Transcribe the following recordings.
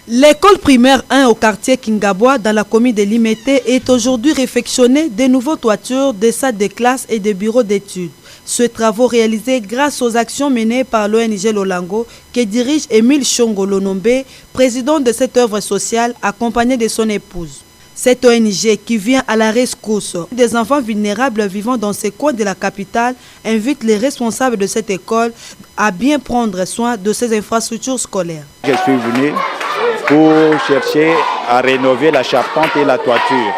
L'école primaire 1 au quartier Kingabwa dans la commune de Limete est aujourd'hui réfectionnée de nouveaux toitures, des salles de classe et des bureaux d'études. Ce travaux réalisé grâce aux actions menées par l'ONG Lolango que dirige Émile Chongo Lonombe, président de cette œuvre sociale accompagné de son épouse. Cette ONG qui vient à la rescousse des enfants vulnérables vivant dans ces coins de la capitale invite les responsables de cette école à bien prendre soin de ces infrastructures scolaires. Je suis venu pour chercher à rénover la charpente et la toiture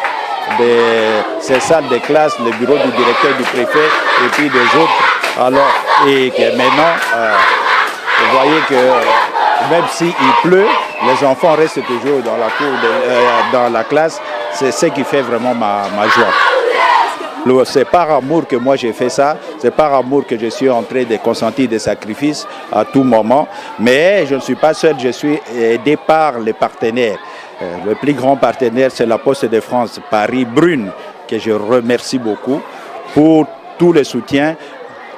de ces salles de classe, le bureau du directeur, du préfet et puis des autres. Alors, et que maintenant, vous voyez que même s'il pleut, les enfants restent toujours dans la cour, dans la classe. C'est ce qui fait vraiment ma joie. C'est par amour que moi j'ai fait ça, c'est par amour que je suis en train de consentir des sacrifices à tout moment. Mais je ne suis pas seul, je suis aidé par les partenaires. Le plus grand partenaire, c'est la Poste de France Paris-Brune, que je remercie beaucoup pour tout le soutien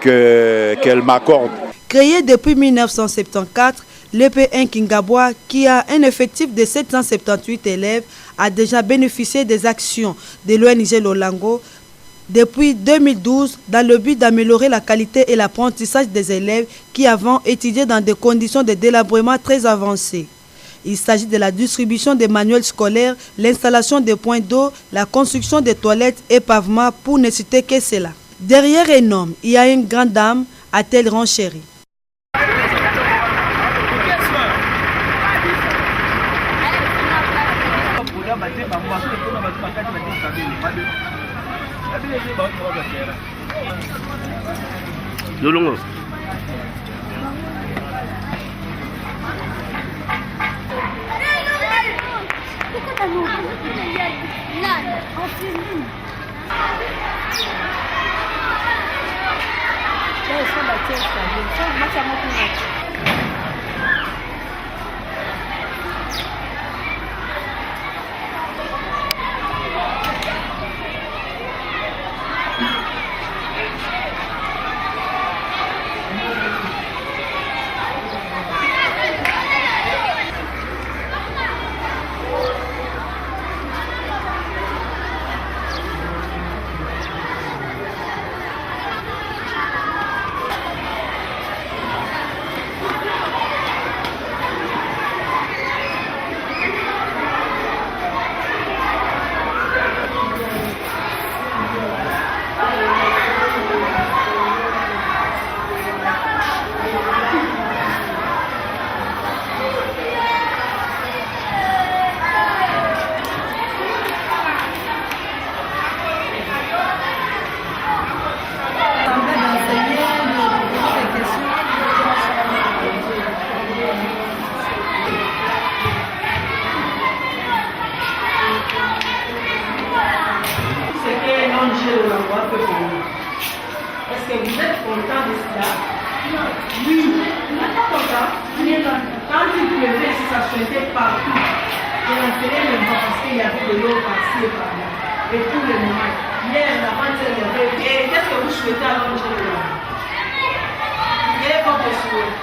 qu'elle m'accorde. Créé depuis 1974, l'EP1 Kingabwa, qui a un effectif de 778 élèves, a déjà bénéficié des actions de l'ONG Lolango depuis 2012 dans le but d'améliorer la qualité et l'apprentissage des élèves qui avant étudié dans des conditions de délabrement très avancées. Il s'agit de la distribution des manuels scolaires, l'installation des points d'eau, la construction des toilettes et pavements pour ne citer que cela. Derrière un homme, il y a une grande dame, a-t-elle renchéri. Lolongo. Est-ce que vous êtes content de cela? Oui. Vous n'êtes pas content? Quand il pleuvait, si ça chantait partout, je n'entendais même pas parce qu'il y avait de l'eau par-ci et par-là. Et tout le moment. Hier, la vente, il y avait. Et qu'est-ce que vous souhaitez à l'Angèle? Quel est votre souhait?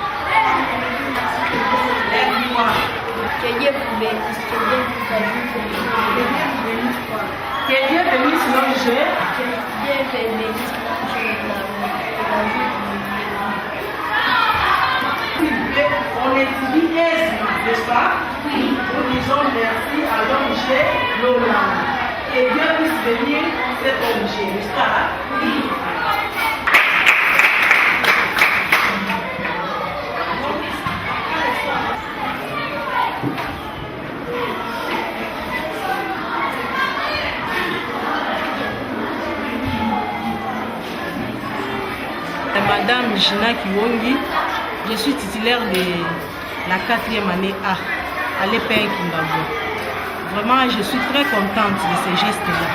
Aide-moi. Que Dieu vous bénisse. Que Dieu bénisse l'Angèle. Que Dieu bénisse on étudie n'est-ce pas? Oui. Nous disons merci à l'ONG Lolango. Et Dieu puisse bénir cette ONG, n'est-ce pas? Oui. Madame Gina Kiwongi, je suis titulaire de la 4e année A à l'EP1 Kingabwa. Vraiment, je suis très contente de ces gestes-là.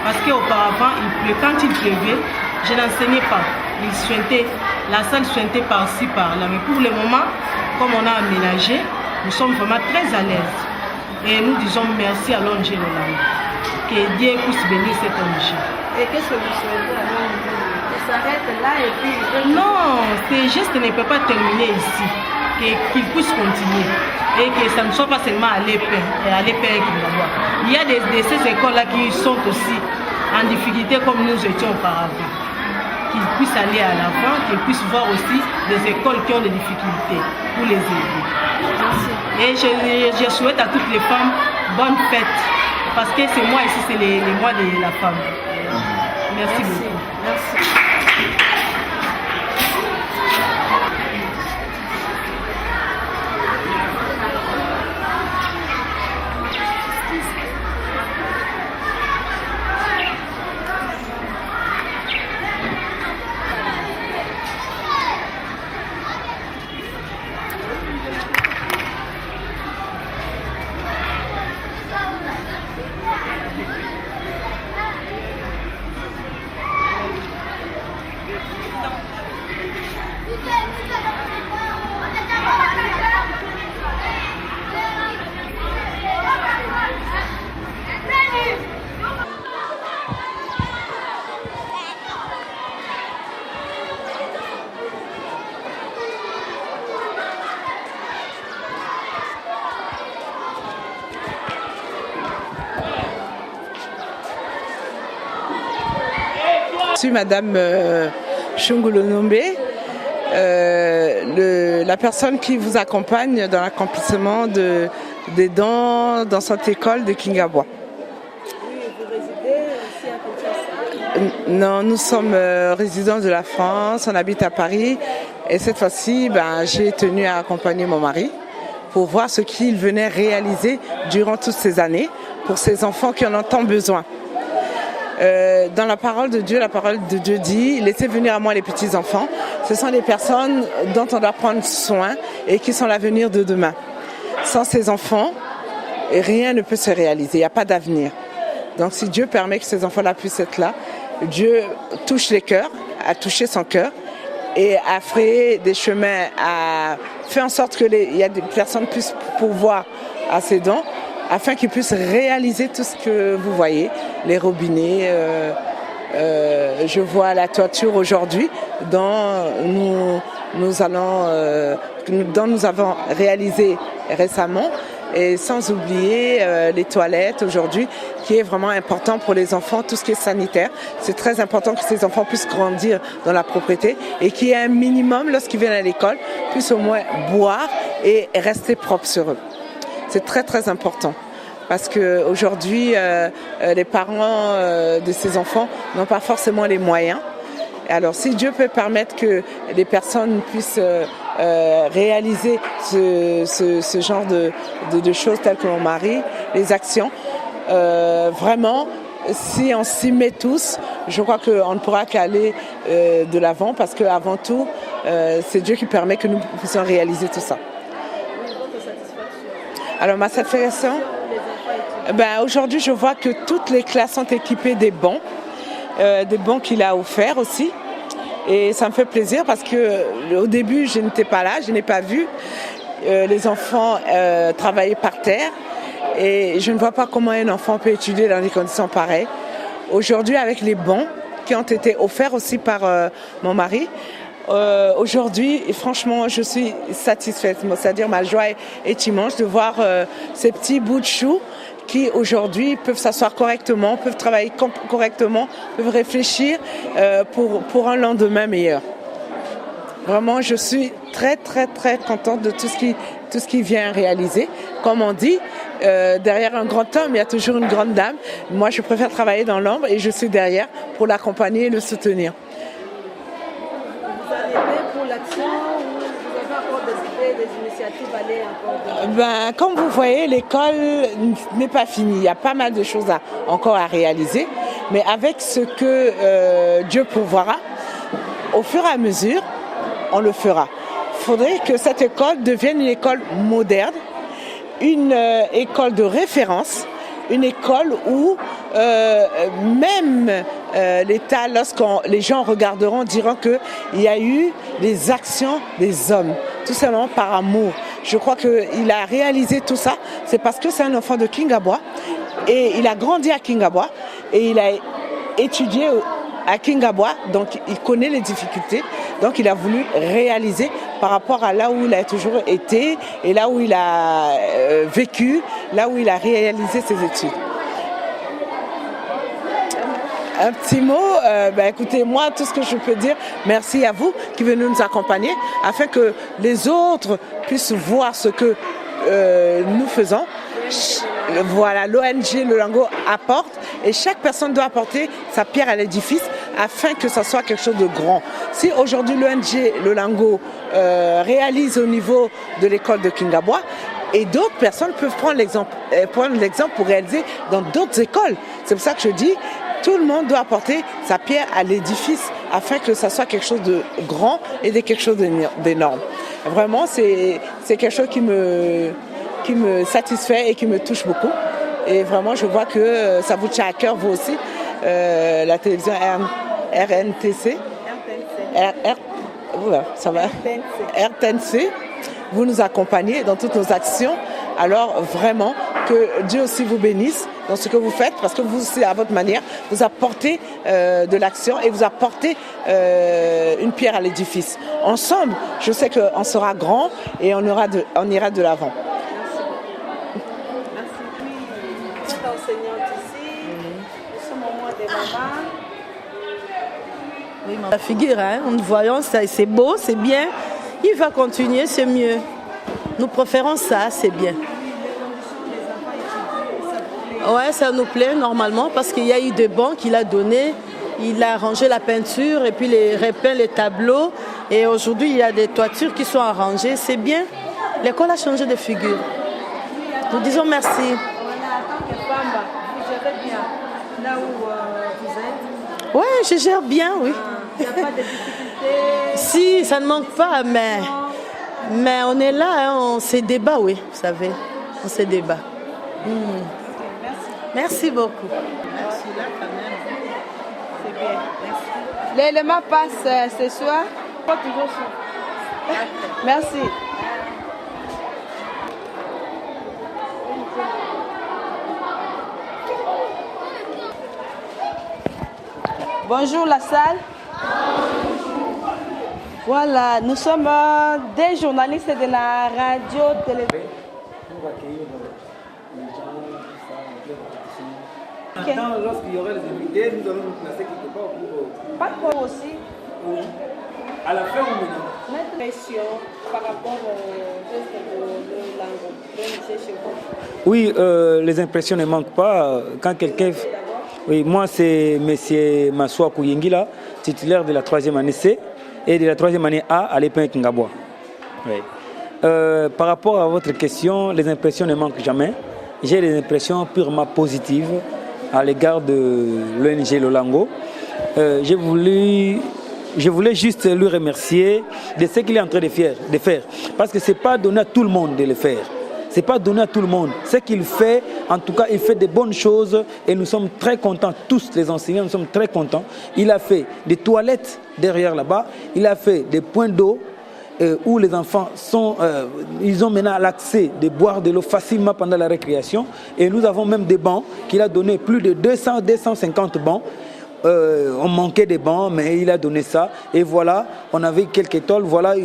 Parce qu'auparavant, quand il pleuvait, je n'enseignais pas. Il suintait, la salle suintait par-ci, par-là. Mais pour le moment, comme on a aménagé, nous sommes vraiment très à l'aise. Et nous disons merci à l'ONG Lolango. Que Dieu puisse bénir cette ONG. Et qu'est-ce que vous souhaitez à l'ONG? S'arrête là et puis... Non, ces gestes ne peuvent pas terminer ici, qu'ils puissent continuer. et que ça ne soit pas seulement à l'EPE et Kingabwa. Il y a de ces écoles-là qui sont aussi en difficulté comme nous étions auparavant. Qu'ils puissent aller à l'avant, qu'ils puissent voir aussi des écoles qui ont des difficultés pour les aider. Merci. Et je souhaite à toutes les femmes bonne fête, parce que c'est moi ici, c'est les mois de la femme. Merci beaucoup. Merci. Je suis Madame Shungulu Nombe, la personne qui vous accompagne dans l'accomplissement des dons dans cette école de Kingabwa. Oui, vous résidez ici à Kinshasa? Non, nous sommes résidents de la France, on habite à Paris et cette fois-ci, j'ai tenu à accompagner mon mari pour voir ce qu'il venait réaliser durant toutes ces années pour ces enfants qui en ont tant besoin. Dans la parole de Dieu dit, laissez venir à moi les petits-enfants. Ce sont des personnes dont on doit prendre soin et qui sont l'avenir de demain. Sans ces enfants, rien ne peut se réaliser, il n'y a pas d'avenir. Donc si Dieu permet que ces enfants-là puissent être là, Dieu touche les cœurs, a touché son cœur et a frayé des chemins, a fait en sorte qu'il y a des personnes qui puissent pourvoir à ces dons, afin qu'ils puissent réaliser tout ce que vous voyez, les robinets. Je vois la toiture aujourd'hui dont nous avons réalisé récemment, et sans oublier les toilettes aujourd'hui, qui est vraiment important pour les enfants, tout ce qui est sanitaire. C'est très important que ces enfants puissent grandir dans la propriété et qu'il y ait un minimum, lorsqu'ils viennent à l'école, puissent au moins boire et rester propres sur eux. C'est très très important parce qu'aujourd'hui, les parents de ces enfants n'ont pas forcément les moyens. Alors si Dieu peut permettre que les personnes puissent réaliser ce genre de choses telles que mon mari, les actions, vraiment, si on s'y met tous, je crois qu'on ne pourra qu'aller de l'avant parce qu'avant tout, c'est Dieu qui permet que nous puissions réaliser tout ça. Alors ma satisfaction, aujourd'hui je vois que toutes les classes sont équipées des bons qu'il a offerts aussi. Et ça me fait plaisir parce qu'au début je n'étais pas là, je n'ai pas vu les enfants travailler par terre. Et je ne vois pas comment un enfant peut étudier dans des conditions pareilles. Aujourd'hui avec les bons qui ont été offerts aussi par mon mari, aujourd'hui, franchement, je suis satisfaite. C'est-à-dire, ma joie est immense de voir ces petits bouts de choux qui, aujourd'hui, peuvent s'asseoir correctement, peuvent travailler correctement, peuvent réfléchir pour un lendemain meilleur. Vraiment, je suis très, très, très contente de tout ce qui vient réaliser. Comme on dit, derrière un grand homme, il y a toujours une grande dame. Moi, je préfère travailler dans l'ombre et je suis derrière pour l'accompagner et le soutenir. Comme vous voyez, l'école n'est pas finie. Il y a pas mal de choses encore à réaliser. Mais avec ce que Dieu pourvoira, au fur et à mesure, on le fera. Il faudrait que cette école devienne une école moderne, une école de référence, une école où même l'État, lorsque les gens regarderont, diront qu'il y a eu des actions des hommes, tout simplement par amour. Je crois qu'il a réalisé tout ça, c'est parce que c'est un enfant de Kingabwa et il a grandi à Kingabwa et il a étudié à Kingabwa, donc il connaît les difficultés, donc il a voulu réaliser par rapport à là où il a toujours été et là où il a vécu, là où il a réalisé ses études. Un petit mot, écoutez, moi, tout ce que je peux dire, merci à vous qui venez nous accompagner afin que les autres puissent voir ce que nous faisons. Voilà, l'ONG Lolango apporte et chaque personne doit apporter sa pierre à l'édifice afin que ça soit quelque chose de grand. Si aujourd'hui l'ONG Lolango réalise au niveau de l'école de Kingabwa, et d'autres personnes peuvent prendre l'exemple pour réaliser dans d'autres écoles. C'est pour ça que je dis, tout le monde doit apporter sa pierre à l'édifice afin que ça soit quelque chose de grand et de quelque chose d'énorme. Vraiment, c'est quelque chose qui me satisfait et qui me touche beaucoup. Et vraiment, je vois que ça vous tient à cœur, vous aussi, la télévision RNTC. Ça va. RTNC. Vous nous accompagnez dans toutes nos actions. Alors vraiment, que Dieu aussi vous bénisse dans ce que vous faites, parce que vous aussi, à votre manière, vous apportez de l'action et vous apportez une pierre à l'édifice. Ensemble, je sais qu'on sera grand et on ira de l'avant. Merci. Vous êtes enseignante ici. Nous sommes au mois des mamans. Oui, la figure, hein, nous voyons, c'est beau, c'est bien. Il va continuer, c'est mieux. Nous préférons ça, c'est bien. Ouais, ça nous plaît normalement parce qu'il y a eu des bancs qu'il a donnés. Il a arrangé la peinture et puis il repeint les tableaux. Et aujourd'hui, il y a des toitures qui sont arrangées. C'est bien. L'école a changé de figure. Nous disons merci. Voilà, en tant que femme, vous gérez bien là où vous êtes. Ouais, je gère bien, oui. Il n'y a pas de difficultés. Si, ça ne manque pas, mais on est là, hein, on se débat, oui, vous savez. On se débat. Merci beaucoup. Merci, là, quand même. C'est bien, merci. L'élément passe ce soir. Pas toujours ça. Merci. Bonjour la salle. Voilà, nous sommes des journalistes de la radio-télévision. Maintenant, lorsqu'il y aura les invités, nous allons nous placer quelque part pour... Pas quoi aussi. Oui. À la fin ou maintenant? Notre pression par rapport au geste de langue, chez vous. Oui, les impressions ne manquent pas. Quand quelqu'un... Oui, moi c'est M. Massoua Kouyengila, titulaire de la 3e année C et de la 3e année A à l'EPN Kingabwa. Oui. Par rapport à votre question, les impressions ne manquent jamais. J'ai des impressions purement positives à l'égard de l'ONG Lolango. Je voulais juste lui remercier de ce qu'il est en train de faire. Parce que ce n'est pas donné à tout le monde de le faire. Ce n'est pas donné à tout le monde. Ce qu'il fait, en tout cas, il fait de bonnes choses et nous sommes très contents, tous les enseignants, nous sommes très contents. Il a fait des toilettes derrière là-bas, il a fait des points d'eau où les enfants ils ont maintenant l'accès de boire de l'eau facilement pendant la récréation. Et nous avons même des bancs qu'il a donné, plus de 250 bancs. On manquait des bancs, mais il a donné ça. Et voilà, on avait quelques tôles. Voilà,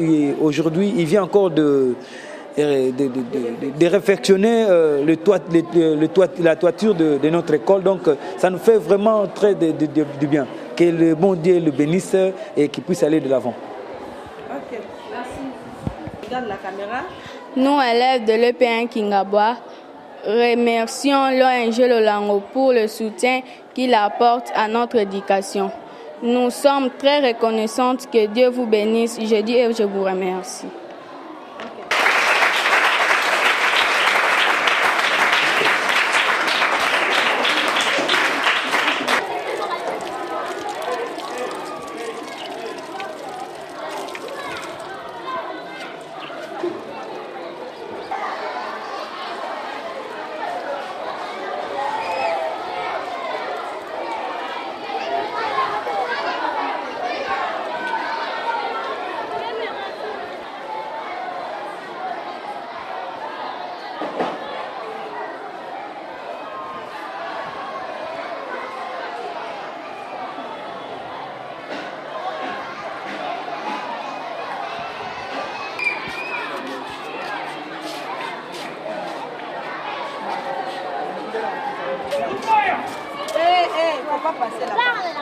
aujourd'hui, il vient encore de réfectionner la toiture de notre école. Donc ça nous fait vraiment très du bien. Que le bon Dieu le bénisse et qu'il puisse aller de l'avant. Ok, merci. Regarde la caméra. Nous, élèves de l'EPN Kingabwa, remercions l'ONG Lolango pour le soutien qu'il apporte à notre éducation. Nous sommes très reconnaissantes. Que Dieu vous bénisse. Je dis et je vous remercie. faut pas passer là-bas.